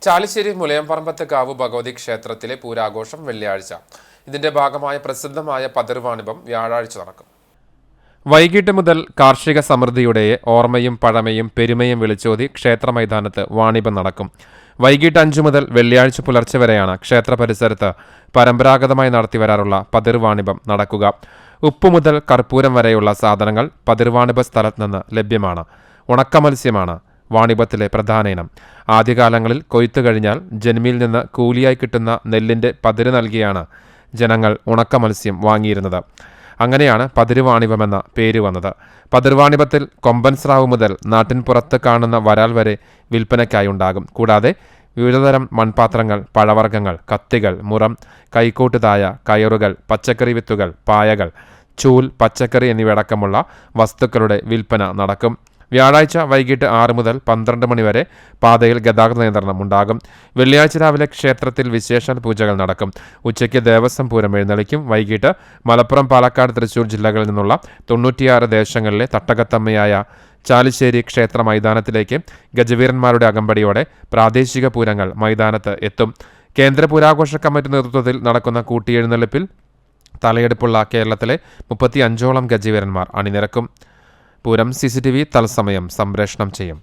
ചാലിശ്ശേരി മുലയംപറമ്പത്ത് കാവ് ഭഗവതി ക്ഷേത്രത്തിലെ പൂരാഘോഷം വെള്ളിയാഴ്ച. ഇതിന്റെ ഭാഗമായ പ്രസിദ്ധമായ പതിർവാണിഭം വ്യാഴാഴ്ച നടക്കും. വൈകിട്ട് മുതൽ കാർഷിക സമൃദ്ധിയുടെ ഓർമ്മയും പഴമയും പെരുമയും വിളിച്ചോതി ക്ഷേത്ര മൈതാനത്ത് വാണിഭം നടക്കും. വൈകിട്ട് 5 മുതൽ വെള്ളിയാഴ്ച പുലർച്ചെ വരെയാണ് ക്ഷേത്ര പരിസരത്ത് പരമ്പരാഗതമായി നടത്തിവരാറുള്ള പതിർവാണിഭം നടക്കുക. ഉപ്പു മുതൽ കർപ്പൂരം വരെയുള്ള സാധനങ്ങൾ പതിർവാണിഭ സ്ഥലത്ത് നിന്ന് ലഭ്യമാണ്. ഉണക്ക മത്സ്യമാണ് വാണിഭത്തിലെ പ്രധാന ഇനം. ആദ്യകാലങ്ങളിൽ കൊയ്ത്തു കഴിഞ്ഞാൽ ജന്മിയിൽ നിന്ന് കൂലിയായി കിട്ടുന്ന നെല്ലിൻ്റെ പതിര് നൽകിയാണ് ജനങ്ങൾ ഉണക്ക മത്സ്യം വാങ്ങിയിരുന്നത്. അങ്ങനെയാണ് പതിരുവാണിഭമെന്ന പേര് വന്നത്. പതിർവാണിഭത്തിൽ കൊമ്പൻ സ്രാവ് മുതൽ നാട്ടിൻ പുറത്ത് കാണുന്ന വരാൽ വരെ വിൽപ്പനയ്ക്കായി ഉണ്ടാകും. കൂടാതെ വിവിധതരം മൺപാത്രങ്ങൾ, പഴവർഗ്ഗങ്ങൾ, കത്തികൾ, മുറം, കൈക്കോട്ടുതായ, കയറുകൾ, പച്ചക്കറി വിത്തുകൾ, പായകൾ, ചൂൽ, പച്ചക്കറി എന്നിവയടക്കമുള്ള വസ്തുക്കളുടെ വിൽപ്പന നടക്കും. വ്യാഴാഴ്ച വൈകിട്ട് 6 മുതൽ 12 മണി വരെ പാതയിൽ ഗതാഗത നിയന്ത്രണം ഉണ്ടാകും. വെള്ളിയാഴ്ച രാവിലെ ക്ഷേത്രത്തിൽ വിശേഷാൽ പൂജകൾ നടക്കും. ഉച്ചയ്ക്ക് ദേവസ്വം പൂരം എഴുന്നള്ളിക്കും. വൈകിട്ട് മലപ്പുറം, പാലക്കാട്, തൃശൂർ ജില്ലകളിൽ നിന്നുള്ള 96 ദേശങ്ങളിലെ തട്ടകത്തമ്മയായ ചാലിശ്ശേരി ക്ഷേത്ര മൈതാനത്തിലേക്ക് ഗജവീരന്മാരുടെ അകമ്പടിയോടെ പ്രാദേശിക പൂരങ്ങൾ മൈതാനത്ത് എത്തും. കേന്ദ്ര പുരാഘോഷ കമ്മിറ്റി നേതൃത്വത്തിൽ നടക്കുന്ന കൂട്ടിയെഴുന്നള്ളിപ്പിൽ തലയെടുപ്പുള്ള കേരളത്തിലെ 35ഓളം ഗജവീരന്മാർ അണിനിരക്കും. പൂരം CCTV തത്സമയം സംപ്രേഷണം ചെയ്യും.